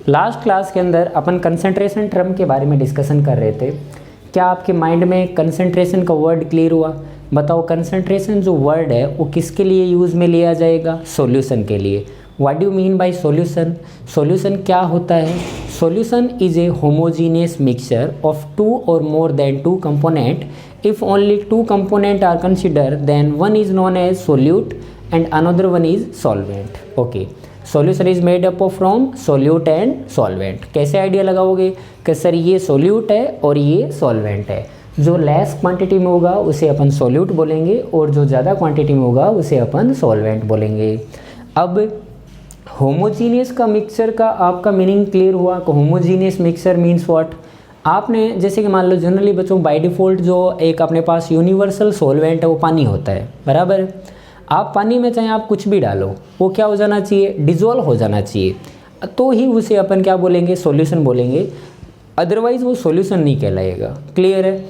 Last class के अंदर अपन concentration term के बारे में डिस्कशन कर रहे थे। क्या आपके माइंड में कंसंट्रेशन का वर्ड क्लियर हुआ? बताओ कंसंट्रेशन जो वर्ड है वो किसके लिए यूज़ में लिया जाएगा? सॉल्यूशन के लिए। What do mean by solution? Solution क्या होता है? Solution is a homogeneous mixture of two or more than two component. If only two components are considered, then one is known as solute and another one is solvent. Okay. Solution is made up of from solute and solvent. कैसे idea लगाओगे कि sir ये solute है और ये solvent है? जो less quantity में होगा उसे अपन solute बोलेंगे और जो ज़्यादा क्वांटिटी में होगा उसे अपन solvent बोलेंगे। अब होमोजीनियस का मिक्सचर का आपका मीनिंग क्लियर हुआ कि होमोजीनियस मिक्सचर मीन्स व्हाट? आपने जैसे कि मान लो जनरली बच्चों बाय डिफ़ॉल्ट जो एक अपने पास यूनिवर्सल सॉल्वेंट है वो पानी होता है, बराबर। आप पानी में चाहे आप कुछ भी डालो वो क्या हो जाना चाहिए? डिज़ोल्व हो जाना चाहिए, तो ही उसे अपन क्या बोलेंगे? सॉल्यूशन बोलेंगे। अदरवाइज़ वो सॉल्यूशन नहीं कहलाएगा। क्लियर है?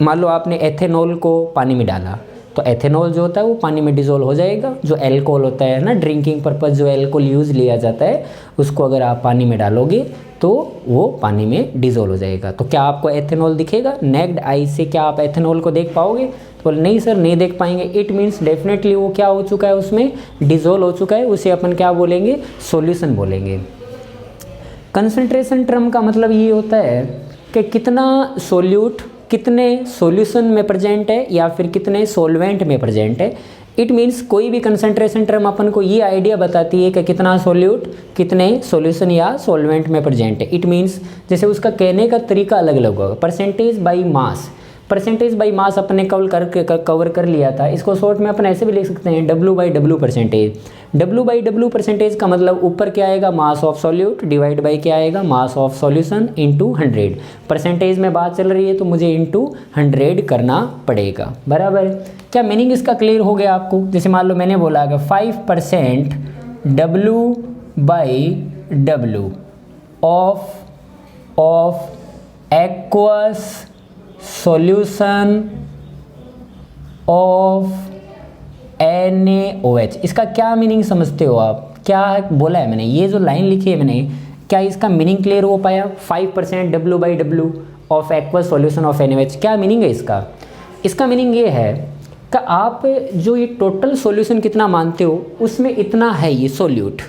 मान लो आपने एथेनॉल को पानी में डाला तो एथेनॉल जो होता है वो पानी में डिज़ोल्व हो जाएगा। जो एल्कोहल होता है ना, ड्रिंकिंग पर्पज़ जो एल्कोहल यूज़ लिया जाता है उसको अगर आप पानी में डालोगे तो वो पानी में डिज़ोल्व हो जाएगा। तो क्या आपको एथेनॉल दिखेगा? नेक्ड आई से क्या आप एथेनॉल को देख पाओगे? तो नहीं सर, नहीं देख पाएंगे। इट मीन्स डेफिनेटली वो क्या हो चुका है, उसमें डिज़ोल्व हो चुका है। उसे अपन क्या बोलेंगे? सॉल्यूशन बोलेंगे। कंसंट्रेशन टर्म का मतलब ये होता है कि कितना सोल्यूट कितने सॉल्यूशन में प्रेजेंट है या फिर कितने सॉल्वेंट में प्रेजेंट है। इट मीन्स कोई भी कंसंट्रेशन टर्म अपन को ये आइडिया बताती है कि कितना सोल्यूट कितने सॉल्यूशन या सॉल्वेंट में प्रेजेंट है। इट मीन्स जैसे उसका कहने का तरीका अलग अलग होगा। Percentage by mass, percentage by mass अपने कवर कर लिया था। इसको शॉर्ट में अपन ऐसे भी लिख सकते हैं W/W परसेंटेज। W/W परसेंटेज का मतलब ऊपर क्या आएगा? मास ऑफ सॉल्यूट डिवाइड बाई क्या आएगा? मास ऑफ सॉल्यूशन इंटू 100। परसेंटेज में बात चल रही है तो मुझे इंटू 100 करना पड़ेगा, बराबर। क्या मीनिंग इसका क्लियर हो गया आपको? जैसे मान लो मैंने बोला कि 5% W/W of aqueous solution of NaOH। इसका क्या मीनिंग समझते हो आप? क्या बोला है मैंने? ये जो लाइन लिखी है मैंने, क्या इसका मीनिंग क्लियर हो पाया? 5% W/W of aqueous solution of NaOH, क्या मीनिंग है इसका? इसका मीनिंग ये है कि आप जो ये टोटल सॉल्यूशन कितना मानते हो उसमें इतना है ये सोल्यूट।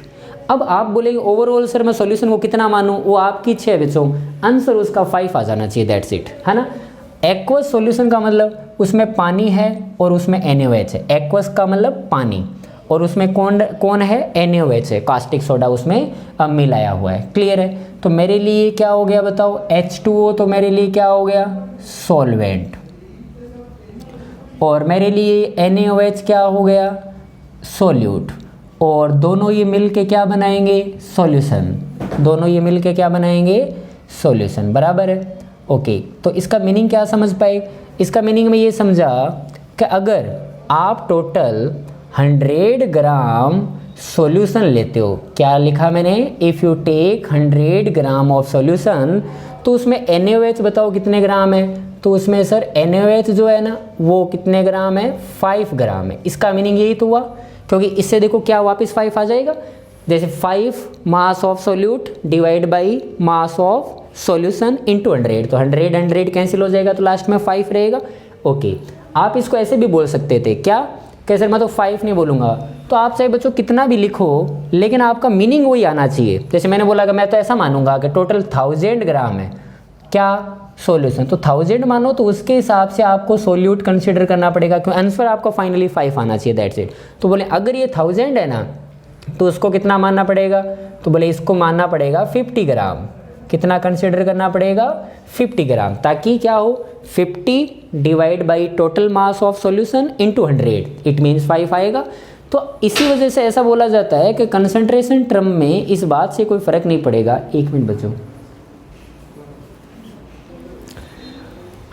अब आप बोलेंगे ओवरऑल सर मैं सॉल्यूशन को कितना मानूं, वो आपकी इच्छा है बच्चों। आंसर उसका 5 आ जाना चाहिए, दैट्स इट, है ना। एक्वस सॉल्यूशन का मतलब उसमें पानी है और उसमें NaOH है। एक्वस का मतलब पानी और उसमें कौन है? NaOH है, कास्टिक सोडा उसमें मिलाया हुआ है। क्लियर है? तो मेरे लिए क्या हो गया बताओ? H2O तो मेरे लिए क्या हो गया? सॉल्वेंट। और मेरे लिए NaOH क्या हो गया? सोल्यूट। और दोनों ये मिल के क्या बनाएंगे? सॉल्यूशन। दोनों ये मिल के क्या बनाएंगे? सॉल्यूशन, बराबर है। ओके, तो इसका मीनिंग क्या समझ पाए? इसका मीनिंग में ये समझा कि अगर आप टोटल 100 ग्राम सॉल्यूशन लेते हो, क्या लिखा मैंने? If you take 100 gram of solution, तो उसमें NaOH बताओ कितने ग्राम है? तो उसमें सर NaOH जो है ना वो कितने ग्राम है? 5 ग्राम है। इसका मीनिंग यही तो हुआ, क्योंकि इससे देखो क्या वापस 5 आ जाएगा। जैसे 5 mass of solute divide by mass of solution into 100, तो 100 कैंसिल हो जाएगा तो लास्ट में 5 रहेगा। ओके, आप इसको ऐसे भी बोल सकते थे, क्या कैसे? मैं तो 5 नहीं बोलूँगा। तो आप चाहे बच्चों कितना भी लिखो लेकिन आपका मीनिंग वही आना चाहिए। जैसे मैंने बोला कि मैं तो ऐसा मानूंगा कि टोटल 1000 ग्राम है क्या सॉल्यूशन, तो 1000 मानो तो उसके हिसाब से आपको सोल्यूट कंसिडर करना पड़ेगा, क्योंकि आंसर आपको फाइनली 5 आना चाहिए, दैट्स इट। तो बोले अगर ये 1000 है ना तो उसको कितना मानना पड़ेगा? तो बोले इसको मानना पड़ेगा 50 ग्राम। कितना कंसिडर करना पड़ेगा? 50 ग्राम, ताकि क्या हो? 50 divide by total mass of solution into 100, it means 5 आएगा। तो इसी वजह से ऐसा बोला जाता है कि कंसंट्रेशन टर्म में इस बात से कोई फर्क नहीं पड़ेगा। 1 मिनट बच्चों,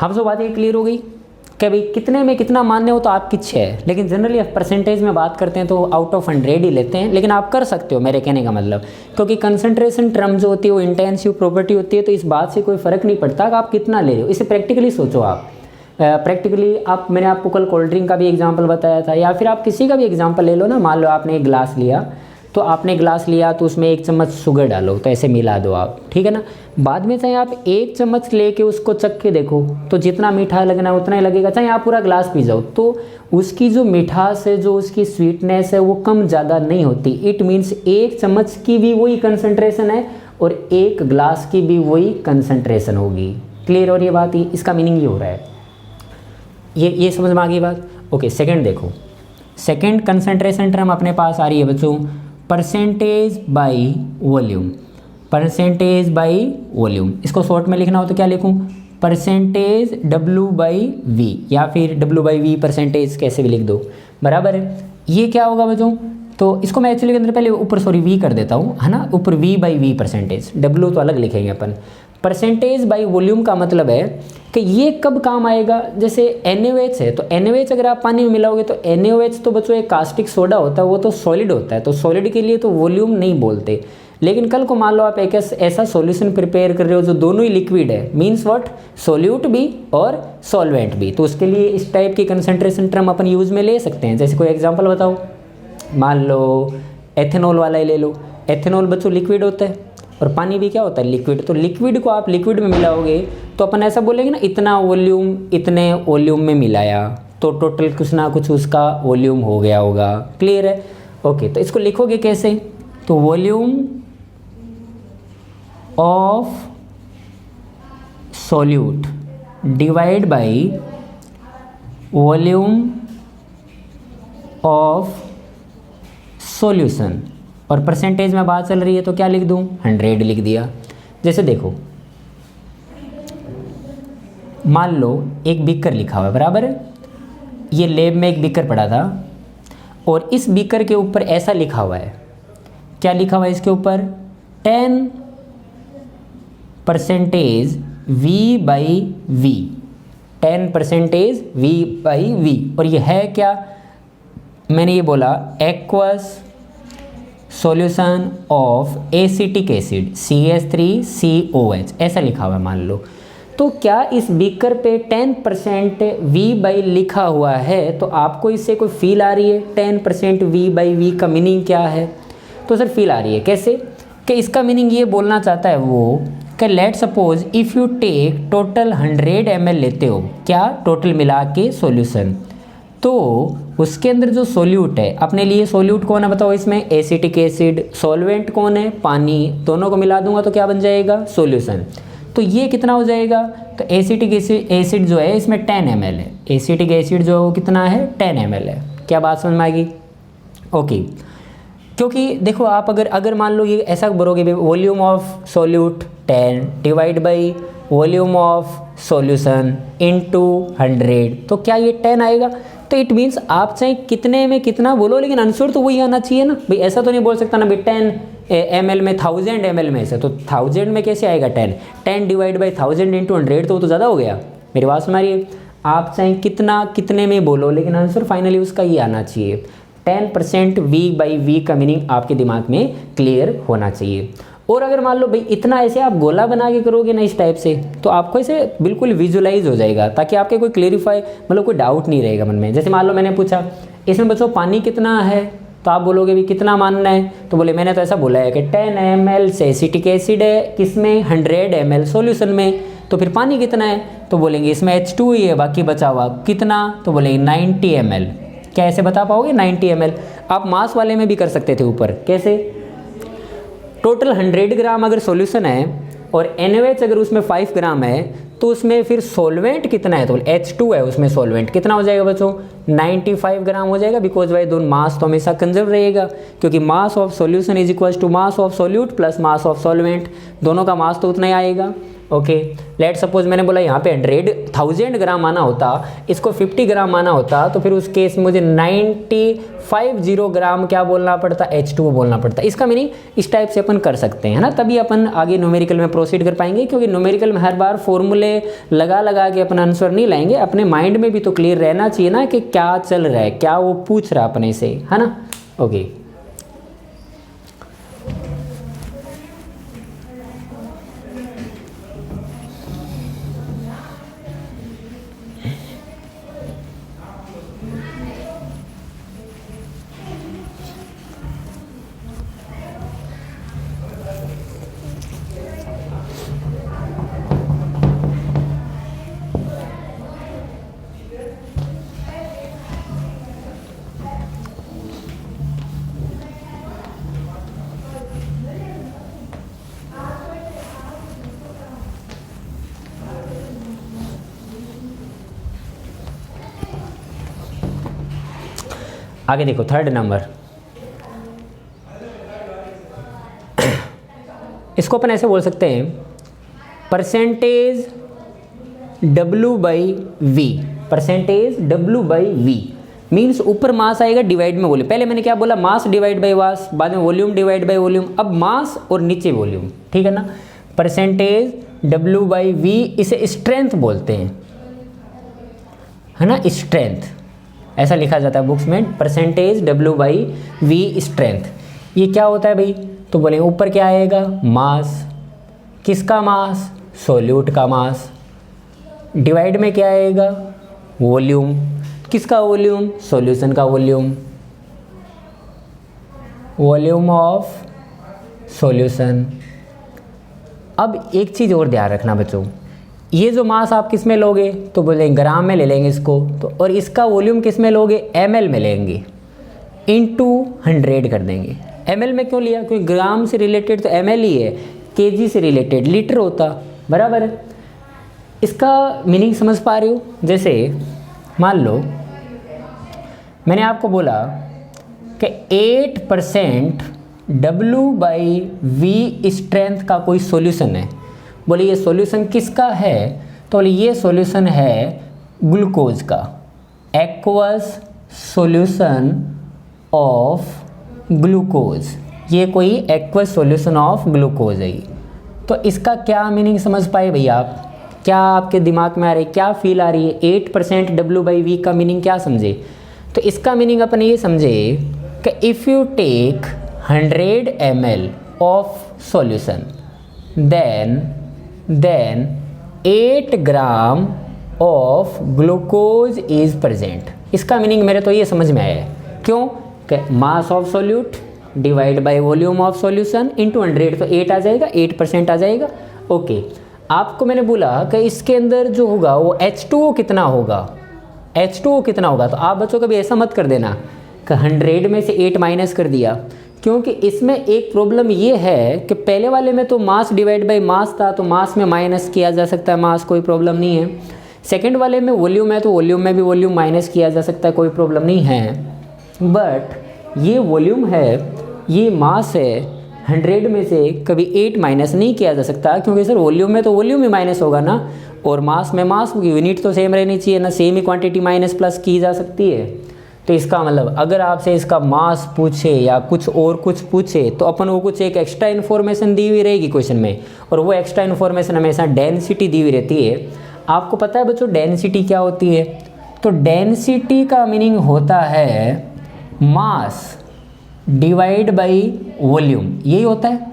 हम सब बातें क्लियर हो गई कि भाई कितने में कितना मानने हो तो आपकी इच्छा है, लेकिन जनरली परसेंटेज में बात करते हैं तो आउट ऑफ 100 ही लेते हैं, लेकिन आप कर सकते हो, मेरे कहने का मतलब। क्योंकि कंसंट्रेशन टर्म जो होती है वो इंटेंसिव प्रॉपर्टी होती है, तो इस बात से कोई फ़र्क नहीं पड़ता कि आप कितना ले रहे हो। इसे प्रैक्टिकली सोचो आप। प्रैक्टिकली आप, मैंने आपको कल कोल्ड ड्रिंक का भी एग्जाम्पल बताया था, या फिर आप किसी का भी एग्जाम्पल ले लो ना। मान लो आपने एक गिलास लिया, तो आपने ग्लास लिया तो उसमें 1 चम्मच शुगर डालो, तो ऐसे मिला दो आप, ठीक है ना। बाद में चाहे आप 1 चम्मच लेके उसको चख के देखो तो जितना मीठा लगना है उतना ही लगेगा, चाहे आप पूरा ग्लास पी जाओ तो उसकी जो मिठास है, जो उसकी स्वीटनेस है वो कम ज़्यादा नहीं होती। इट मीन्स 1 चम्मच की भी वही कंसंट्रेशन है और 1 ग्लास की भी वही कंसंट्रेशन होगी। क्लियर हो रही है बात? ही इसका मीनिंग ये हो रहा है, ये समझ में आ गई बात। ओके, सेकंड देखो, सेकंड कंसंट्रेशन टर्म अपने पास आ रही है बच्चों, percentage by volume. Percentage by volume, इसको शॉर्ट में लिखना हो तो क्या लिखूं, परसेंटेज W/V या फिर W/V परसेंटेज, कैसे भी लिख दो, बराबर है। ये क्या होगा बच्चों, तो इसको मैं एक्चुअली के अंदर पहले ऊपर V कर देता हूँ, है ना, ऊपर V/V परसेंटेज, W तो अलग लिखेंगे अपन। परसेंटेज बाई वॉल्यूम का मतलब है कि ये कब काम आएगा, जैसे NaOH है तो NaOH अगर आप पानी में मिलाओगे तो NaOH तो बच्चों एक कास्टिक सोडा होता है, वो तो सॉलिड होता है, तो सॉलिड के लिए तो वॉल्यूम नहीं बोलते। लेकिन कल को मान लो आप एक ऐसा सॉल्यूशन प्रिपेयर कर रहे हो जो दोनों ही लिक्विड है, मीन्स व्हाट, सोल्यूट भी और सॉल्वेंट भी, तो उसके लिए इस टाइप की कंसंट्रेशन टर्म अपन यूज़ में ले सकते हैं। जैसे कोई एग्जांपल बताओ, मान लो एथेनॉल वाला ही ले लो। एथेनॉल बच्चों लिक्विड होता है और पानी भी क्या होता है, लिक्विड। तो लिक्विड को आप लिक्विड में मिलाओगे तो अपन ऐसा बोलेंगे ना, इतना वॉल्यूम इतने वॉल्यूम में मिलाया, तो टोटल कुछ ना कुछ उसका वॉल्यूम हो गया होगा। क्लियर है? ओके, तो इसको लिखोगे कैसे, तो volume of solute divide by volume of solution, और परसेंटेज में बात चल रही है तो क्या लिख दूं, 100 लिख दिया। जैसे देखो, मान लो एक बीकर लिखा हुआ है, बराबर है, ये लैब में एक बीकर पड़ा था और इस बीकर के ऊपर ऐसा लिखा हुआ है, क्या लिखा हुआ है इसके ऊपर, 10% V/V, 10% V/V, और ये है क्या, मैंने ये बोला aqueous solution of acetic acid CH3COH, ऐसा लिखा हुआ है मान लो। तो क्या इस बीकर पे 10% V/V लिखा हुआ है, तो आपको इससे कोई फील आ रही है 10% V/V का मीनिंग क्या है, तो सर फील आ रही है कैसे, कि इसका मीनिंग ये बोलना चाहता है वो कि let suppose if you take total 100 ml लेते हो, क्या टोटल मिला के सॉल्यूशन, तो उसके अंदर जो सोल्यूट है, अपने लिए सोल्यूट कौन है बताओ इसमें, एसिटिक एसिड, सॉल्वेंट कौन है, पानी, दोनों को मिला दूंगा तो क्या बन जाएगा, सॉल्यूशन। तो ये कितना हो जाएगा, तो एसिटिक एसिड जो है इसमें 10 ml है, एसिटिक एसिड जो है वो कितना है, 10 ml है। क्या बात समझ में आएगी? ओके, क्योंकि देखो आप अगर मान लो ये ऐसा बोलोगे, volume of solute 10 divide by volume of solution into 100, तो क्या ये 10 आएगा, तो इट मीन्स आप चाहे कितने में कितना बोलो लेकिन आंसर तो वही आना चाहिए ना भाई। ऐसा तो नहीं बोल सकता ना भाई 10 ml में 1000 ml में से, तो 1000 में कैसे आएगा 10 डिवाइड बाई 1000 इंटू 100, तो वो तो ज़्यादा हो गया। मेरी बात सुनाइए, आप चाहे कितने में बोलो लेकिन आंसर फाइनली उसका ये आना चाहिए। 10% V/V का मीनिंग आपके दिमाग में क्लियर होना चाहिए। और अगर मान लो भाई इतना ऐसे आप गोला बना के करोगे ना इस टाइप से, तो आपको ऐसे बिल्कुल विजुलाइज हो जाएगा, ताकि आपके कोई क्लेरिफाई मतलब कोई डाउट नहीं रहेगा मन में। जैसे मान लो मैंने पूछा इसमें बच्चों पानी कितना है, तो आप बोलोगे भी कितना मानना है, तो बोले मैंने तो ऐसा बोला है कि 10 ml से एसिटिक एसिड है, किसमें 100 ml सॉल्यूशन में, तो फिर पानी कितना है, तो बोलेंगे इसमें H2 ही है, बाकी बचा हुआ कितना, तो बोलेंगे 90 ml। क्या ऐसे बता पाओगे 90 ml? आप मास वाले में भी कर सकते थे ऊपर, कैसे, टोटल 100 ग्राम अगर सॉल्यूशन है और NaOH अगर उसमें 5 ग्राम है, तो उसमें फिर सॉल्वेंट कितना है, तो H2 है उसमें, सॉल्वेंट कितना हो जाएगा बच्चों, 95 ग्राम हो जाएगा। बिकॉज भाई दोनों मास तो हमेशा कंजर्व रहेगा, क्योंकि mass of solution is equal to mass of solute plus mass of solvent, दोनों का मास तो उतना ही आएगा। ओके, लेट सपोज मैंने बोला यहाँ पे 1000 ग्राम आना होता, इसको 50 ग्राम आना होता, तो फिर उस केस में मुझे 950 ग्राम क्या बोलना पड़ता, H2 बोलना पड़ता। इसका मीनिंग इस टाइप से अपन कर सकते हैं, है ना, तभी अपन आगे न्यूमेरिकल में प्रोसीड कर पाएंगे। क्योंकि न्यूमेरिकल में हर बार फॉर्मूले लगा के अपन आंसर नहीं लाएंगे, अपने माइंड में भी तो क्लियर रहना चाहिए ना कि क्या चल रहा है, क्या वो पूछ रहा है अपने से, है ना। ओके, आगे देखो थर्ड नंबर, इसको अपन ऐसे बोल सकते हैं percentage W by V, percentage W by V means ऊपर मास आएगा डिवाइड में वॉल्यूम। पहले मैंने क्या बोला, मास डिवाइड बाई मास, बाद में वॉल्यूम डिवाइड बाई वॉल्यूम, अब मास और नीचे वॉल्यूम, ठीक है ना। परसेंटेज W बाई वी, इसे स्ट्रेंथ बोलते हैं, है ना, स्ट्रेंथ ऐसा लिखा जाता है बुक्स में, percentage W by V strength. ये क्या होता है भाई, तो बोले ऊपर क्या आएगा, मास, किसका मास, सॉल्यूट का मास, डिवाइड में क्या आएगा, वॉल्यूम, किसका वॉल्यूम, सॉल्यूशन का वॉल्यूम, वॉल्यूम ऑफ सॉल्यूशन। अब एक चीज़ और ध्यान रखना बच्चों, ये जो मास आप किस में लोगे, तो बोले ग्राम में ले लेंगे इसको, तो और इसका वॉल्यूम किस में लोगे, ml में लेंगे, इनटू 100 कर देंगे। ml में क्यों लिया, क्योंकि ग्राम से रिलेटेड तो ml ही है, kg से रिलेटेड लीटर होता, बराबर है। इसका मीनिंग समझ पा रहे हो, जैसे मान लो मैंने आपको बोला कि 8% W बाई वी स्ट्रेंथ का कोई सॉल्यूशन है, बोले ये सॉल्यूशन किसका है, तो बोले ये सॉल्यूशन है ग्लूकोज का, एक्वस सॉल्यूशन ऑफ ग्लूकोज, ये कोई एक्वस सॉल्यूशन ऑफ ग्लूकोज है। तो इसका क्या मीनिंग समझ पाए भैया आप, क्या आपके दिमाग में आ रही है, क्या फील आ रही है, 8% W बाई वी का मीनिंग क्या समझे। तो इसका मीनिंग अपन ये समझे कि if you take 100 ml of solution then 8 gram of glucose is present. इसका मीनिंग मेरे तो ये समझ में आया है, क्यों कि mass of solute divide by volume of solution into 100, तो 8 आ जाएगा, 8% आ जाएगा। ओके, आपको मैंने बोला कि इसके अंदर जो होगा वो H2O कितना होगा, H2O कितना होगा, तो आप बच्चों कभी ऐसा मत कर देना कि 100 में से 8 माइनस कर दिया, क्योंकि इसमें एक प्रॉब्लम ये है कि पहले वाले में तो मास डिवाइड बाय मास था, तो मास में माइनस किया जा सकता है मास, कोई प्रॉब्लम नहीं है। सेकंड वाले में वॉल्यूम है, तो वॉल्यूम में भी वॉल्यूम माइनस किया जा सकता है, कोई प्रॉब्लम नहीं है। बट ये वॉल्यूम है, ये मास है, 100 में से कभी 8 माइनस नहीं किया जा सकता, क्योंकि सर वॉल्यूम में तो वॉल्यूम ही माइनस होगा ना, और मास में मास की यूनिट तो सेम रहनी चाहिए ना, सेम ही क्वांटिटी माइनस प्लस की जा सकती है। तो इसका मतलब अगर आपसे इसका मास पूछे या कुछ और कुछ पूछे, तो अपन वो कुछ एक एक्स्ट्रा इन्फॉर्मेशन दी हुई रहेगी क्वेश्चन में, और वो एक्स्ट्रा इन्फॉर्मेशन हमेशा डेंसिटी दी हुई रहती है। आपको पता है बच्चों डेंसिटी क्या होती है, तो डेंसिटी का मीनिंग होता है मास डिवाइड बाई वॉल्यूम, यही होता है।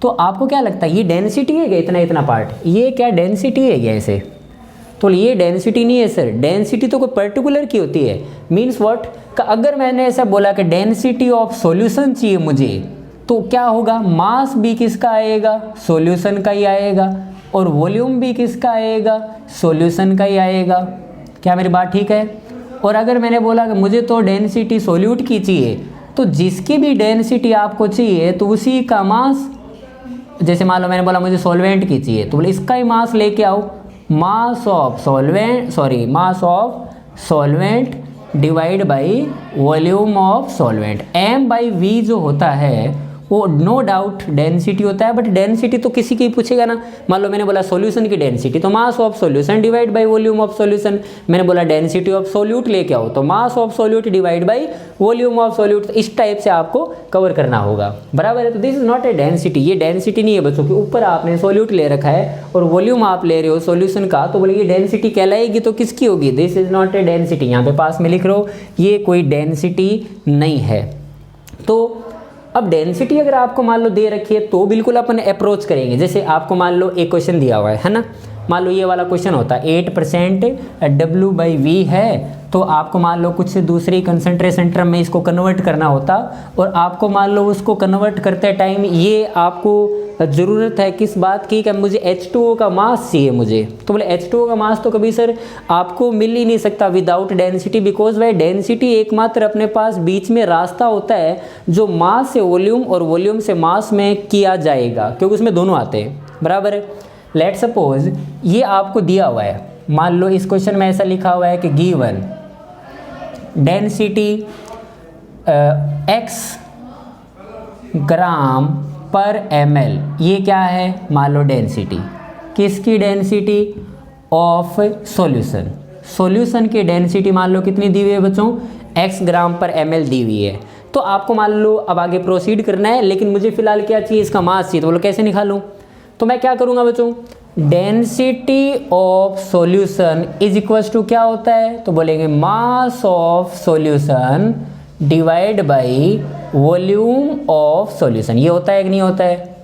तो आपको क्या लगता है ये डेंसिटी है क्या, इतना इतना पार्ट, ये क्या डेंसिटी है क्या ऐसे, तो ये डेंसिटी नहीं है सर, डेंसिटी तो कोई पर्टिकुलर की होती है। मीन्स व्हाट, अगर मैंने ऐसा बोला कि डेंसिटी ऑफ सॉल्यूशन चाहिए मुझे, तो क्या होगा, मास भी किसका आएगा, सॉल्यूशन का ही आएगा, और वॉल्यूम भी किसका आएगा, सॉल्यूशन का ही आएगा। क्या मेरी बात ठीक है। और अगर मैंने बोला कि मुझे तो डेंसिटी सॉल्यूट की चाहिए, तो जिसकी भी डेंसिटी आपको चाहिए तो उसी का मास, जैसे मान लो मैंने बोला मुझे सॉल्वेंट की चाहिए, तो बोले इसका ही मास लेके आओ, मास of solvent divide by volume of solvent. m by v जो होता है वो नो डाउट डेंसिटी होता है, बट डेंसिटी तो किसी की पूछेगा ना। मान लो मैंने बोला सॉल्यूशन की डेंसिटी, तो मास of solution divide by volume of solution. मैंने बोला डेंसिटी ऑफ सॉल्यूट लेके आओ, तो मास of solute divide by volume of solute. इस टाइप से आपको कवर करना होगा, बराबर है। तो this is not a density, ये डेंसिटी नहीं है बच्चों की। ऊपर आपने सॉल्यूट ले रखा है और वॉल्यूम आप ले रहे हो सॉल्यूशन का, तो बोले ये डेंसिटी कहलाएगी, तो किसकी होगी, this is not a density. यहाँ पे पास में लिख रहे हो ये कोई डेंसिटी नहीं है। तो अब डेंसिटी अगर आपको मान लो दे रखी है तो बिल्कुल अपन अप्रोच करेंगे। जैसे आपको मान लो एक क्वेश्चन दिया हुआ है ना, मान लो ये वाला क्वेश्चन होता है 8% W/V है, तो आपको मान लो कुछ दूसरी कंसंट्रेशन टर्म में इसको कन्वर्ट करना होता, और आपको मान लो उसको कन्वर्ट करते टाइम ये आपको ज़रूरत है किस बात की कि मुझे H2O का मास चाहिए मुझे। तो बोले H2O का मास तो कभी सर आपको मिल ही नहीं सकता विदाउट डेंसिटी, बिकॉज भाई डेंसिटी एकमात्र अपने पास बीच में रास्ता होता है जो मास से वॉल्यूम और वॉल्यूम से मास में किया जाएगा, क्योंकि उसमें दोनों आते हैं, बराबर है। लेट सपोज ये आपको दिया हुआ है, मान लो इस क्वेश्चन में ऐसा लिखा हुआ है कि गिवन डेंसिटी x ग्राम पर ml, ये क्या है, मान लो डेंसिटी, किसकी डेंसिटी, ऑफ सॉल्यूशन। सॉल्यूशन की डेंसिटी मान लो कितनी दी हुई है बच्चों, x ग्राम पर ml दी हुई है। तो आपको मान लो अब आगे प्रोसीड करना है, लेकिन मुझे फिलहाल क्या चाहिए, इसका मास चाहिए। तो बोलो कैसे निकालूं, तो मैं क्या करूंगा बच्चों, density of solution is equals to क्या होता है, तो बोलेंगे mass of solution divide by volume of solution. ये होता है कि नहीं होता है,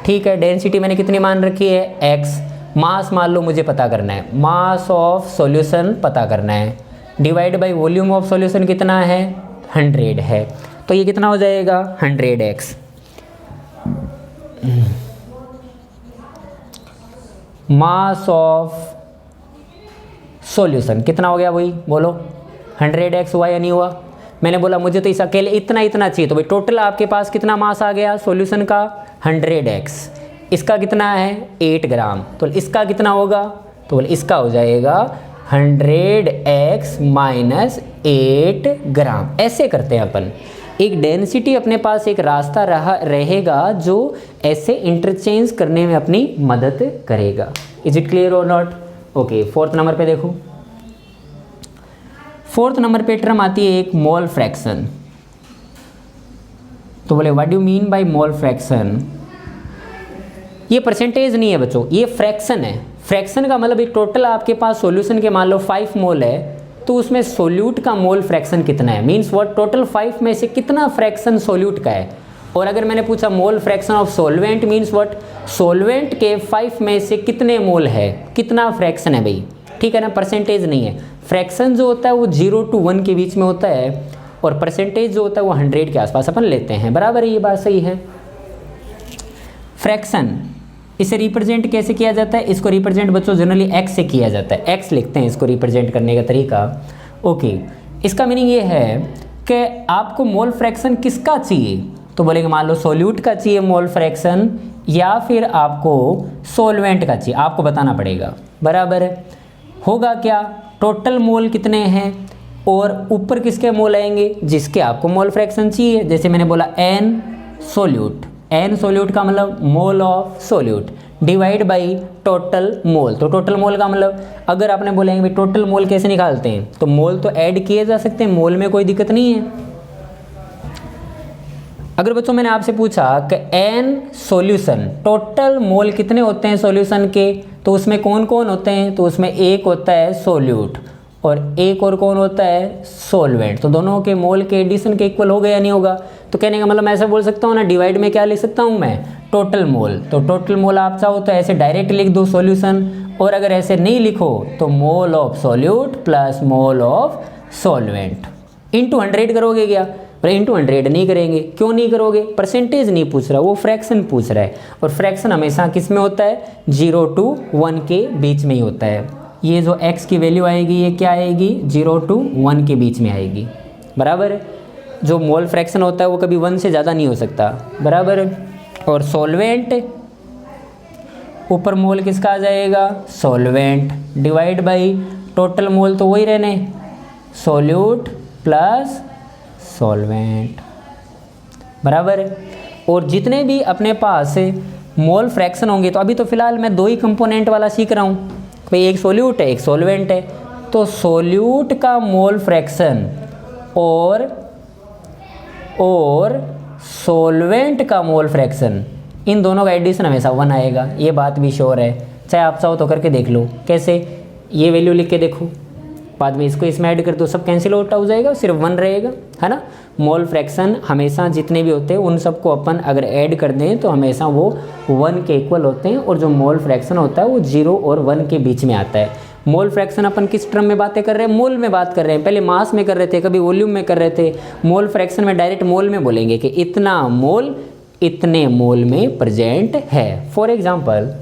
ठीक है। डेंसिटी मैंने कितनी मान रखी है, x, मास मान लो मुझे पता करना है, मास ऑफ सॉल्यूशन पता करना है, divide by volume of solution कितना है, 100 है। तो ये कितना हो जाएगा, 100x। मास ऑफ सॉल्यूशन कितना हो गया, वही बोलो 100x हुआ या नहीं हुआ। मैंने बोला मुझे तो इस अकेले इतना इतना चाहिए, तो भाई टोटल आपके पास कितना मास आ गया सॉल्यूशन का, 100x। इसका कितना है, 8 ग्राम, तो इसका कितना होगा, तो इसका हो जाएगा 100x माइनस 8 ग्राम। ऐसे करते हैं अपन, एक डेंसिटी अपने पास एक रास्ता रहेगा जो ऐसे इंटरचेंज करने में अपनी मदद करेगा। इज इट क्लियर और नॉट। ओके, 4th नंबर पे देखो, 4th नंबर पे टर्म आती है एक मोल फ्रैक्शन। तो बोले what do you mean by mole fraction. ये परसेंटेज नहीं है बच्चों, ये फ्रैक्शन है। फ्रैक्शन का मतलब एक टोटल आपके पास सॉल्यूशन के मान लो 5 मोल है, तो उसमें सोल्यूट का मोल फ्रैक्शन कितना है, मीन्स व्हाट, टोटल 5 में से कितना फ्रैक्शन सोल्यूट का है। और अगर मैंने पूछा mole fraction of solvent, means what, solvent के 5 में से कितने मोल है, कितना फ्रैक्शन है भाई, ठीक है ना। परसेंटेज नहीं है, फ्रैक्शन जो होता है वो 0 to 1 के बीच में होता है, और परसेंटेज जो होता है वो 100 के आसपास अपन लेते हैं, बराबर है, ये बात सही है। फ्रैक्शन इसे रिप्रेजेंट कैसे किया जाता है, इसको रिप्रेजेंट बच्चों जनरली x से किया जाता है, x लिखते हैं इसको रिप्रेजेंट करने का तरीका। ओके, इसका मीनिंग ये है कि आपको मोल फ्रैक्शन किसका चाहिए, तो बोलेंगे मान लो सोल्यूट का चाहिए मोल फ्रैक्शन, या फिर आपको सोलवेंट का चाहिए, आपको बताना पड़ेगा, बराबर है। होगा क्या, टोटल मोल कितने हैं और ऊपर किसके मोल आएंगे, जिसके आपको मोल फ्रैक्शन चाहिए। जैसे मैंने बोला n सोल्यूट, n सोल्यूट का मतलब mole of solute divide by total मोल। तो टोटल मोल का मतलब, अगर आपने बोलेंगे भाई टोटल मोल कैसे निकालते हैं, तो मोल तो ऐड किए जा सकते हैं, मोल में कोई दिक्कत नहीं है। अगर बच्चों मैंने आपसे पूछा कि n सॉल्यूशन टोटल मोल कितने होते हैं सॉल्यूशन के, तो उसमें कौन कौन होते हैं, तो उसमें एक होता है सोल्यूट और एक और कौन होता है सोलवेंट। तो दोनों के मोल के एडिशन के इक्वल हो गया या नहीं होगा। तो कहने का मतलब मैं ऐसा बोल सकता हूँ ना, डिवाइड में क्या लिख सकता हूँ मैं, टोटल मोल। तो टोटल मोल आप चाहो तो ऐसे डायरेक्ट लिख दो सॉल्यूशन, और अगर ऐसे नहीं लिखो तो mole of solute plus mole of solvent into 100 करोगे क्या, पर इंटू 100 नहीं करेंगे। क्यों नहीं करोगे, परसेंटेज नहीं पूछ रहा, वो फ्रैक्शन पूछ रहा है, और फ्रैक्शन हमेशा किस में होता है, 0 to 1 के बीच में ही होता है। ये जो x की वैल्यू आएगी ये क्या आएगी, 0 to 1 के बीच में आएगी, बराबर है। जो मोल फ्रैक्शन होता है वो कभी 1 से ज़्यादा नहीं हो सकता, बराबर है। और सॉल्वेंट, ऊपर मोल किसका आ जाएगा, सॉल्वेंट डिवाइड बाई टोटल मोल, तो वही रहने सोल्यूट प्लस सॉल्वेंट, बराबर है। और जितने भी अपने पास मोल फ्रैक्शन होंगे, तो अभी तो फिलहाल मैं 2 ही कंपोनेंट वाला सीख रहा हूँ, भाई एक सोल्यूट है एक सॉल्वेंट है। तो सोल्यूट का मोल फ्रैक्शन और सॉल्वेंट का मोल फ्रैक्शन, इन दोनों का एडिशन हमेशा 1 आएगा, ये बात भी श्योर है। चाहे आप चाहो तो करके देख लो, कैसे, ये वैल्यू लिख के देखो, बाद में इसको इसमें ऐड कर दो, सब कैंसिल आउट हो जाएगा, सिर्फ 1 रहेगा, है ना। मोल फ्रैक्शन हमेशा जितने भी होते हैं उन सबको अपन अगर ऐड कर दें तो हमेशा वो 1 के इक्वल होते हैं, और जो मोल फ्रैक्शन होता है वो 0 और 1 के बीच में आता है। मोल फ्रैक्शन अपन किस टर्म में बातें कर रहे हैं, मोल में बात कर रहे हैं। पहले मास में कर रहे थे, कभी वॉल्यूम में कर रहे थे, मोल फ्रैक्शन में डायरेक्ट मोल में बोलेंगे कि इतना मोल इतने मोल में प्रेजेंट है। फॉर एग्जाम्पल,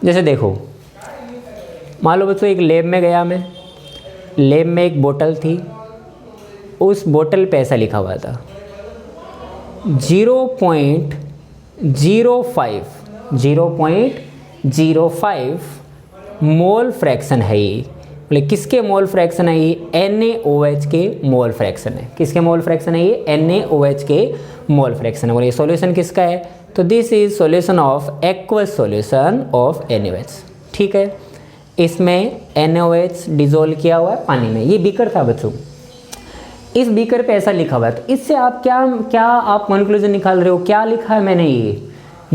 जैसे देखो, मान लो बच्चों एक लैब में गया मैं, लैब में एक बोतल थी, उस बोतल पे ऐसा लिखा हुआ था 0.05 मोल फ्रैक्शन है ये। बोले किसके मोल फ्रैक्शन है ये? NaOH के मोल फ्रैक्शन है। किसके मोल फ्रैक्शन है ये? NaOH के मोल फ्रैक्शन है। बोले सॉल्यूशन किसका है? तो this is solution of aqueous solution of NaOH। ठीक है, इसमें NaOH डिजोल्व किया हुआ है पानी में। ये बीकर था बच्चों, इस बीकर पे ऐसा लिखा हुआ है। तो इससे आप क्या आप कंक्लूजन निकाल रहे हो? क्या लिखा है मैंने? ये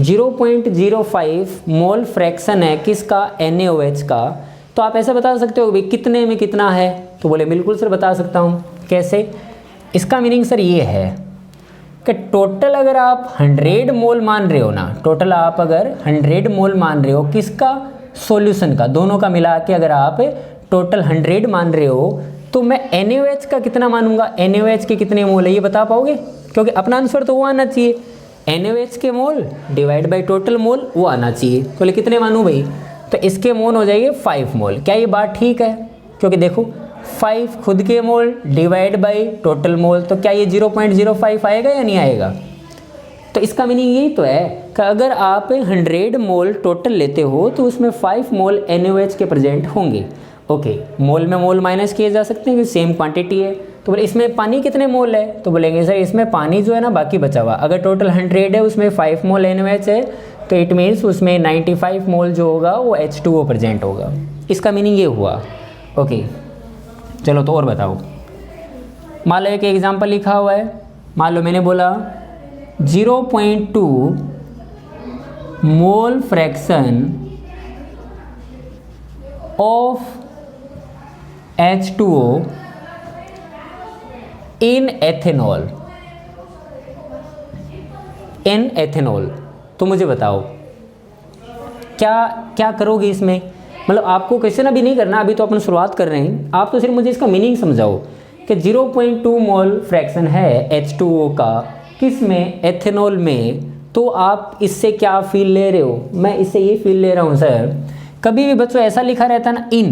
0.05 मोल फ्रैक्शन है किसका? NaOH का। तो आप ऐसा बता सकते हो भाई कितने में कितना है? तो बोले बिल्कुल सर बता सकता हूँ। कैसे? इसका मीनिंग सर ये है कि टोटल अगर आप 100 मोल मान रहे हो ना, टोटल आप अगर 100 मोल मान रहे हो किसका? सॉल्यूशन का, दोनों का मिला के अगर आप टोटल 100 मान रहे हो, तो मैं NaOH का कितना मानूंगा? NaOH के कितने मोल है ये बता पाओगे? क्योंकि अपना आंसर तो वो आना चाहिए, NaOH के मोल डिवाइड बाई टोटल मोल वो आना चाहिए। तो बोले कितने मानूं भाई? तो इसके मोल हो जाएंगे 5 मोल। क्या ये बात ठीक है? क्योंकि देखो 5 खुद के मोल डिवाइड बाई टोटल मोल, तो क्या ये 0.05 आएगा या नहीं आएगा? तो इसका मीनिंग यही तो है कि अगर आप 100 मोल टोटल लेते हो तो उसमें 5 मोल NaOH के प्रेजेंट होंगे। ओके, मोल में मोल माइनस किए जा सकते हैं क्योंकि सेम क्वांटिटी है। तो बोले इसमें पानी कितने मोल है? तो बोलेंगे सर इसमें पानी जो है ना बाकी बचा हुआ, अगर टोटल 100 है उसमें 5 मोल NaOH है, तो इट मीन्स उसमें 95 मोल जो होगा वो H2O प्रेजेंट होगा। इसका मीनिंग ये हुआ। ओके चलो तो और बताओ। मान लो एक एग्जाम्पल लिखा हुआ है, मान लो मैंने बोला 0.2 mole fraction of H2O in ethanol. तो मुझे बताओ क्या करोगे इसमें? मतलब आपको क्वेश्चन अभी नहीं करना, अभी तो अपन शुरुआत कर रहे हैं। आप तो सिर्फ मुझे इसका मीनिंग समझाओ कि 0.2 मोल फ्रैक्शन है H2O का, किस में? एथेनॉल में। तो आप इससे क्या फील ले रहे हो? मैं इससे ये फील ले रहा हूँ सर, कभी भी बच्चों ऐसा लिखा रहता ना इन,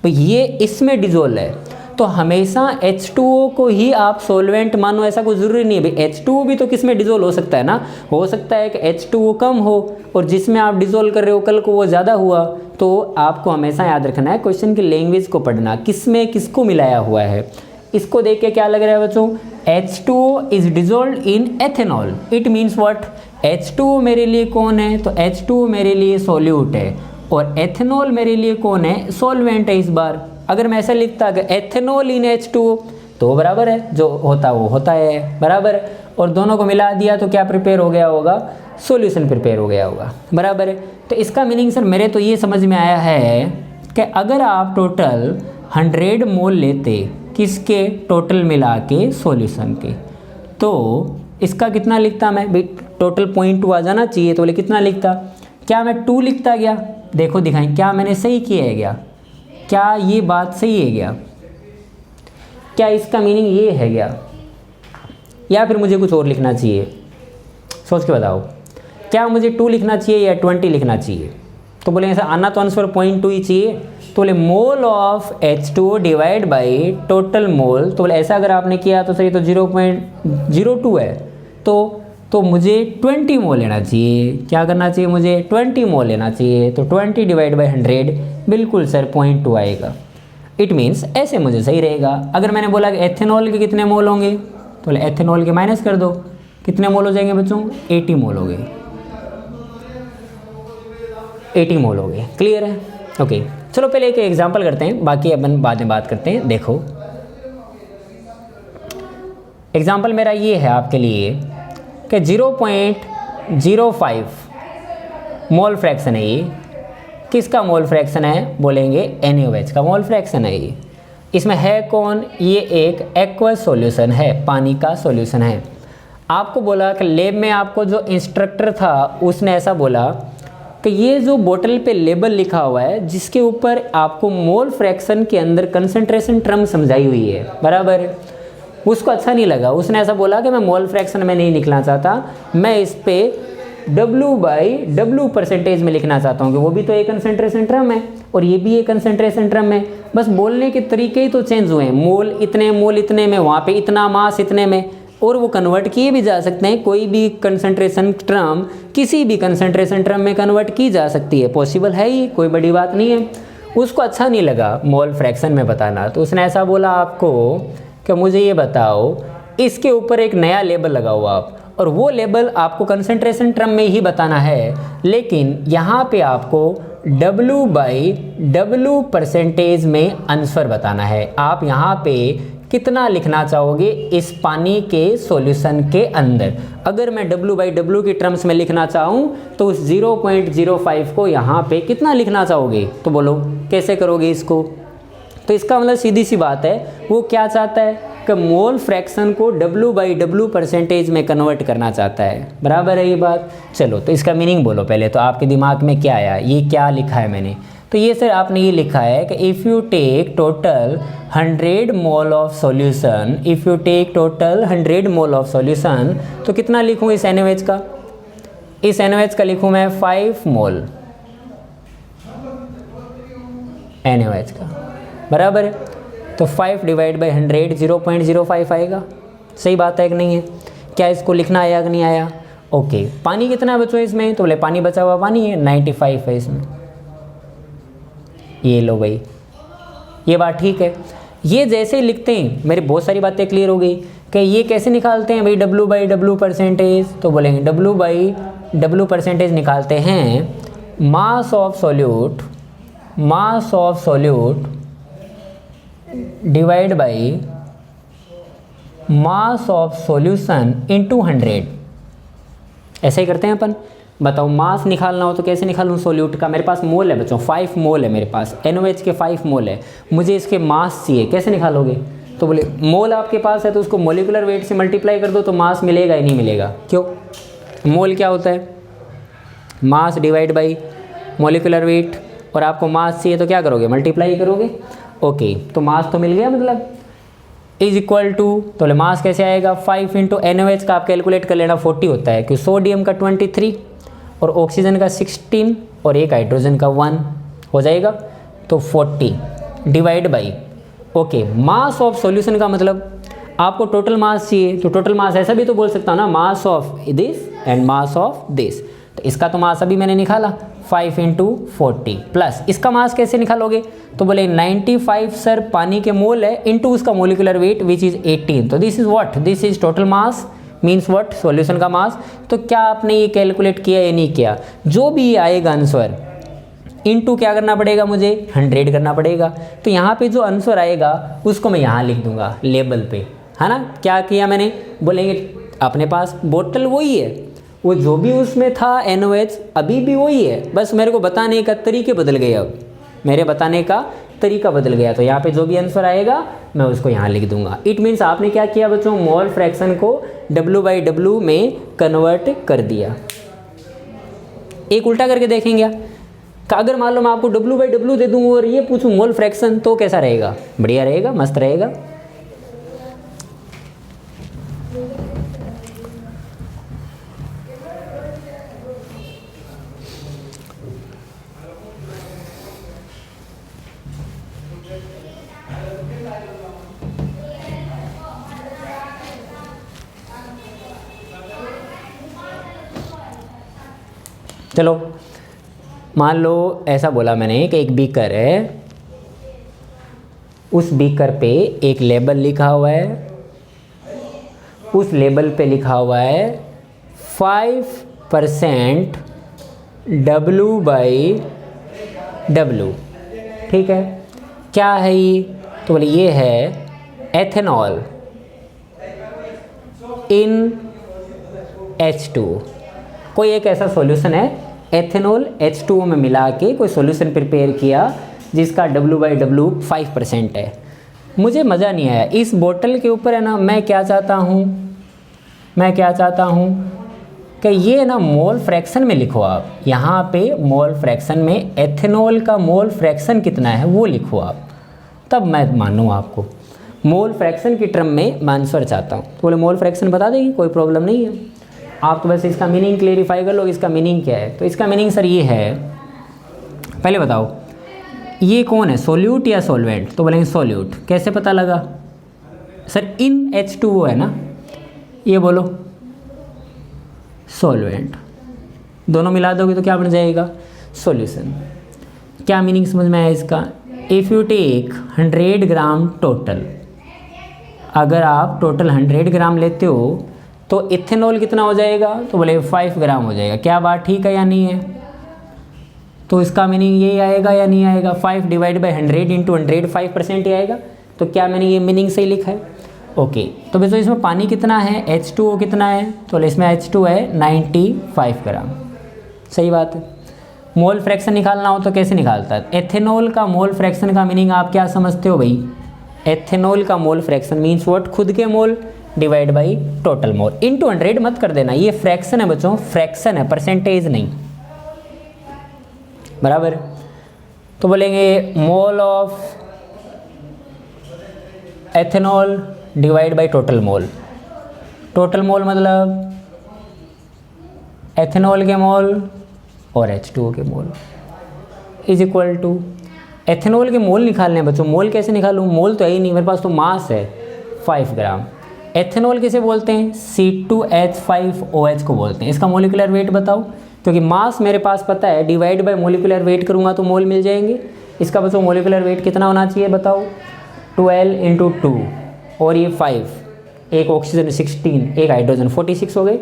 तो ये इसमें डिजोल्व है, तो हमेशा H2O को ही आप सॉल्वेंट मानो, ऐसा कोई ज़रूरी नहीं है भाई। H2O भी तो किस में डिजोल्व हो सकता है ना, हो सकता है कि H2O कम हो और जिसमें आप डिजोल्व कर रहे हो कल को वो ज़्यादा हुआ। तो आपको हमेशा याद रखना है क्वेश्चन की लैंग्वेज को पढ़ना, किस में किसको मिलाया हुआ है। इसको देख के क्या लग रहा है बच्चों? H2O is dissolve in ethanol, it means what? H2O मेरे लिए कौन है? तो H2O मेरे लिए सोल्यूट है और एथेनॉल मेरे लिए कौन है? सॉल्वेंट है। इस बार अगर मैं ऐसा लिखता कि एथेनॉल इन H2O तो बराबर है, जो होता वो होता है बराबर, और दोनों को मिला दिया तो क्या प्रिपेयर हो गया होगा? सॉल्यूशन प्रिपेयर हो गया होगा बराबर है। तो इसका मीनिंग सर मेरे तो ये समझ में आया है कि अगर आप टोटल 100 मोल लेते किसके? टोटल मिला के सॉल्यूशन के, तो इसका कितना लिखता मैं? भाई टोटल 0.2 आ जाना चाहिए, तो बोले कितना लिखता? क्या मैं 2 लिखता गया? देखो दिखाएं क्या मैंने सही किया है क्या? क्या ये बात सही है क्या? क्या इसका मीनिंग ये है क्या, या फिर मुझे कुछ और लिखना चाहिए? सोच के बताओ, क्या मुझे 2 लिखना चाहिए या 20 लिखना चाहिए? तो बोले ऐसा आना तो आंसर 0.2 ही चाहिए। तो बोले mole of H2O divide by total मोल, तो बोले ऐसा अगर आपने किया तो सही, तो 0.02 है, तो मुझे 20 मोल लेना चाहिए। क्या करना चाहिए? मुझे 20 मोल लेना चाहिए। तो 20 डिवाइड बाई 100, बिल्कुल सर 0.2 आएगा। इट मीन्स ऐसे मुझे सही रहेगा। अगर मैंने बोला कि एथेनॉल के कितने मोल होंगे, तो बोले एथेनॉल के माइनस कर दो, कितने मोल हो जाएंगे बच्चों? 80 मोल हो गए, 80 मोल हो गए। क्लियर है? ओके चलो पहले एक एग्जाम्पल करते हैं, बाकी अपन बाद में बात करते हैं। देखो एग्जाम्पल मेरा ये है आपके लिए कि 0.05 मोल फ्रैक्शन है ये। किसका मोल फ्रैक्शन है? बोलेंगे NaOH का मोल फ्रैक्शन है ये। इसमें है कौन? ये एक एक्वस सॉल्यूशन है, पानी का सॉल्यूशन है। आपको बोला कि लैब में आपको जो इंस्ट्रक्टर था उसने ऐसा बोला कि ये जो बोतल पे लेबल लिखा हुआ है जिसके ऊपर आपको मोल फ्रैक्शन के अंदर कंसंट्रेशन टर्म समझाई हुई है बराबर, उसको अच्छा नहीं लगा। उसने ऐसा बोला कि मैं मोल फ्रैक्शन में नहीं निकलना चाहता, मैं इस पे W/W परसेंटेज में लिखना चाहता हूँ कि वो भी तो एक कंसंट्रेशन टर्म है और ये भी एक कंसंट्रेशन टर्म है, बस बोलने के तरीके ही तो चेंज हुए हैं। मोल इतने में, वहाँ पे इतना मास इतने में, और वो कन्वर्ट किए भी जा सकते हैं। कोई भी कंसंट्रेशन टर्म किसी भी कंसंट्रेशन टर्म में कन्वर्ट की जा सकती है, पॉसिबल है ही, कोई बड़ी बात नहीं है। उसको अच्छा नहीं लगा मोल फ्रैक्शन में बताना, तो उसने ऐसा बोला आपको कि मुझे ये बताओ इसके ऊपर एक नया लेबल लगाओ आप, और वो लेबल आपको कंसंट्रेशन टर्म में ही बताना है, लेकिन यहाँ पे आपको W/W परसेंटेज में आंसर बताना है। आप यहाँ पे कितना लिखना चाहोगे इस पानी के सॉल्यूशन के अंदर। अगर मैं W/W की टर्म्स में लिखना चाहूँ तो उस 0.05 को यहाँ पे कितना लिखना चाहोगे, तो बोलो कैसे करोगे इसको। तो इसका मतलब सीधी सी बात है, वो क्या चाहता है कि मोल फ्रैक्शन को W/W परसेंटेज में कन्वर्ट करना चाहता है। बराबर है ये बात। चलो तो इसका मीनिंग बोलो पहले, तो आपके दिमाग में क्या आया, ये क्या लिखा है मैंने। तो ये सर आपने ये लिखा है कि if you take total 100 mole of solution, if you take total 100 mole of solution, तो कितना लिखूँ इस NaOH का, इस NaOH का लिखूँ मैं 5 मोल NaOH का। बराबर है, तो 5/100 0.05 आएगा। सही बात है कि नहीं है। क्या इसको लिखना आया कि नहीं आया। ओके, पानी कितना बचा है इसमें, तो बोले पानी बचा हुआ पानी है 95 है इसमें। ये लो भाई, ये बात ठीक है। ये जैसे ही लिखते हैं मेरी बहुत सारी बातें क्लियर हो गई कि ये कैसे निकालते हैं भाई W/W परसेंटेज। तो बोलेंगे W/W परसेंटेज निकालते हैं मास of solute divide by mass of solution into 100। ऐसे ही करते हैं अपन। बताओ मास निकालना हो तो कैसे निकालूँ सॉल्यूट का। मेरे पास मोल है बच्चों, 5 मोल है मेरे पास, NaOH के 5 मोल है, मुझे इसके मास चाहिए, कैसे निकालोगे। तो बोले मोल आपके पास है तो उसको मोलिकुलर वेट से मल्टीप्लाई कर दो तो मास मिलेगा ही नहीं मिलेगा। क्यों, मोल क्या होता है, mass divide by molecular weight, और आपको मास चाहिए तो क्या करोगे, मल्टीप्लाई करोगे। ओके, तो मास तो मिल गया, मतलब इज इक्वल टू, तो बोले मास कैसे आएगा 5 इंटू NaOH का आप कैलकुलेट कर लेना 40 होता है, क्योंकि सोडियम का 23 और ऑक्सीजन का 16 और एक हाइड्रोजन का 1 हो जाएगा, तो 40 divide by. Okay, mass of solution का मतलब आपको टोटल मास चाहिए, तो टोटल मास ऐसा भी तो बोल सकता हूँ ना, mass of this and mass of this. तो इसका तो मास अभी मैंने निकाला 5 इंटू 40 प्लस इसका मास कैसे निकालोगे, तो बोले 95 सर पानी के मोल है इंटू उसका मोलिकुलर वेट विच इज़ 18। तो this is what, this is total mass means what, solution का मास। तो क्या आपने ये कैलकुलेट किया या नहीं किया, जो भी आएगा आंसर इनटू क्या करना पड़ेगा, मुझे 100 करना पड़ेगा। तो यहाँ पे जो आंसर आएगा उसको मैं यहाँ लिख दूंगा लेबल पे, है ना। क्या किया मैंने, बोलेंगे अपने पास बोतल वही है, वो जो भी उसमें था NaOH अभी भी वही है, बस मेरे को बताने का तरीके बदल गए, अब मेरे बताने का तरीका बदल गया। तो यहाँ पे जो भी आंसर आएगा मैं उसको यहाँ लिख दूंगा। इट मीन्स आपने क्या किया बच्चों, मोल फ्रैक्शन को W/W में कन्वर्ट कर दिया। एक उल्टा करके देखेंगे, अगर मान लो मैं आपको W/W दे दूँ और ये पूछूँ मोल फ्रैक्शन, तो कैसा रहेगा, बढ़िया रहेगा, मस्त रहेगा। चलो मान लो ऐसा बोला मैंने कि एक बीकर है, उस बीकर पे एक लेबल लिखा हुआ है, उस लेबल पे लिखा हुआ है 5% W/W। ठीक है, क्या है ये, तो बोले ये है एथेनॉल इन H2। कोई एक ऐसा सॉल्यूशन है, एथेनॉल H2O में मिला के कोई सॉल्यूशन प्रिपेयर किया जिसका W/W 5% है। मुझे मज़ा नहीं आया इस बोतल के ऊपर, है ना। मैं क्या चाहता हूँ कि ये ना मोल फ्रैक्शन में लिखो आप, यहाँ पे मोल फ्रैक्शन में एथेनॉल का मोल फ्रैक्शन कितना है वो लिखो आप, तब मैं मानूँ आपको। मोल फ्रैक्शन की टर्म में मैं आंसर चाहता हूँ, तो बोले मोल फ्रैक्शन बता देगी, कोई प्रॉब्लम नहीं है। आप तो बस इसका मीनिंग क्लेरिफाई कर लो, इसका मीनिंग क्या है। तो इसका मीनिंग सर ये है, पहले बताओ ये कौन है, सोल्यूट या सॉल्वेंट? तो बोलेंगे सोल्यूट। कैसे पता लगा सर? इन H2O है ना, ये बोलो सॉल्वेंट। दोनों मिला दोगे तो क्या बन जाएगा, सॉल्यूशन। क्या मीनिंग समझ में आया इसका? If you take 100 gram total, अगर आप टोटल 100 ग्राम लेते हो तो इथेनॉल कितना हो जाएगा? तो बोले 5 ग्राम हो जाएगा। क्या बात ठीक है या नहीं है? तो इसका मीनिंग ये आएगा या नहीं आएगा? 5 डिवाइड बाई 100 इंटू 100 5% ही आएगा। तो क्या मैंने ये मीनिंग सही लिखा है? ओके। तो बच्चों इसमें पानी कितना है, H2O कितना है? तो इसमें H2 है 95 ग्राम। सही बात है। मोल फ्रैक्शन निकालना हो तो कैसे निकालता है? एथेनॉल का मोल फ्रैक्शन का मीनिंग आप क्या समझते हो भाई? एथेनॉल का मोल फ्रैक्शन मीन्स व्हाट? खुद के मोल divide by total mole into 100 मत कर देना, ये फ्रैक्शन है बच्चों, फ्रैक्शन है, परसेंटेज नहीं। बराबर। तो बोलेंगे mole of ethanol divide by total mole. Total mole मतलब एथेनॉल के मोल और H2O के mole is equal to, ethanol के मोल निकालने हैं बच्चों। मोल कैसे निकालूं? मोल तो है ही नहीं मेरे पास, तो मास है 5 ग्राम। एथेनॉल किसे बोलते हैं? C2H5OH को बोलते हैं। इसका मोलिकुलर वेट बताओ, क्योंकि मास मेरे पास पता है, डिवाइड बाय मोलिकुलर वेट करूंगा तो मोल मिल जाएंगे। इसका बच्चों मोलिकुलर वेट कितना होना चाहिए बताओ? 12 इंटू 2 और ये 5, एक ऑक्सीजन 16, एक हाइड्रोजन 46 हो गए।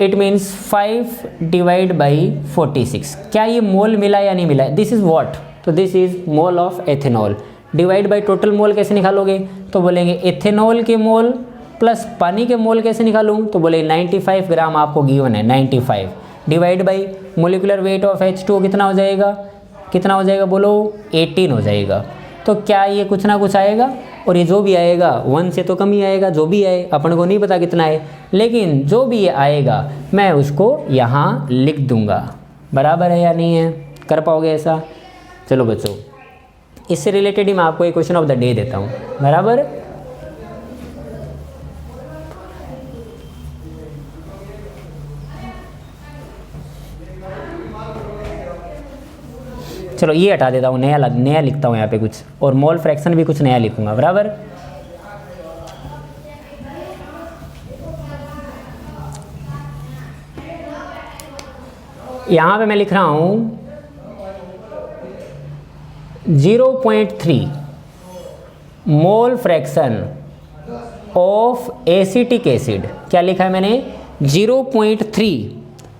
It means 5 divide by 46। क्या ये मोल मिला या नहीं मिला? This is what? तो this is mole of ethanol. Divide by total mole कैसे निकालोगे? तो बोलेंगे एथेनॉल के मोल प्लस पानी के मोल कैसे निकालूं? तो बोले 95 ग्राम आपको गिवन है, 95 divide by molecular weight of H2O कितना हो जाएगा? कितना हो जाएगा बोलो? 18 हो जाएगा। तो क्या ये कुछ ना कुछ आएगा, और ये जो भी आएगा 1 से तो कम ही आएगा। जो भी आए अपन को नहीं पता कितना है, लेकिन जो भी ये आएगा मैं उसको यहाँ लिख दूंगा। बराबर है या नहीं है? कर पाओगे ऐसा? चलो बच्चों, इससे रिलेटेड ही मैं आपको एक क्वेश्चन ऑफ द डे देता हूँ। बराबर। चलो ये हटा देता हूँ, नया लिखता हूँ यहाँ पे कुछ, और मोल फ्रैक्शन भी कुछ नया लिखूंगा। बराबर। यहाँ पे मैं लिख रहा हूँ 0.3 mole fraction of acetic acid. क्या लिखा है मैंने? 0.3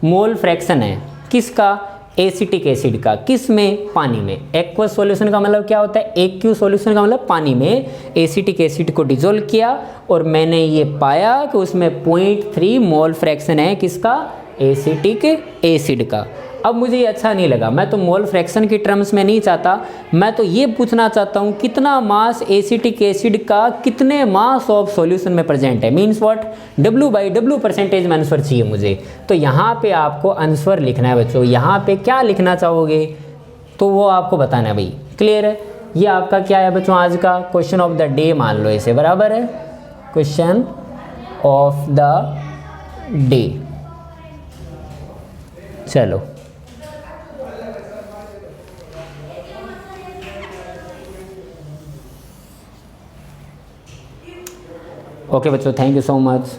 मोल फ्रैक्शन है किसका? एसिटिक एसिड का। किस में? पानी में। एक्वस सॉल्यूशन का मतलब क्या होता है? एक्यू सॉल्यूशन का मतलब पानी में एसिटिक एसिड को डिसॉल्व किया और मैंने ये पाया कि उसमें 0.3 मोल फ्रैक्शन है किसका? एसिटिक एसिड का। अब मुझे ये अच्छा नहीं लगा, मैं तो मोल फ्रैक्शन की टर्म्स में नहीं चाहता, मैं तो ये पूछना चाहता हूँ कितना मास एसिटिक एसिड का कितने मास ऑफ सॉल्यूशन में प्रेजेंट है। Means what? W/W परसेंटेज में आंसर चाहिए मुझे। तो यहाँ पे आपको आंसर लिखना है बच्चों। यहाँ पे क्या लिखना चाहोगे तो वो आपको बताना है भाई। क्लियर है? ये आपका क्या है बच्चों आज का क्वेश्चन ऑफ द डे मान लो इसे। बराबर है? Question of the day. चलो ओके बच्चों, थैंक यू सो मच।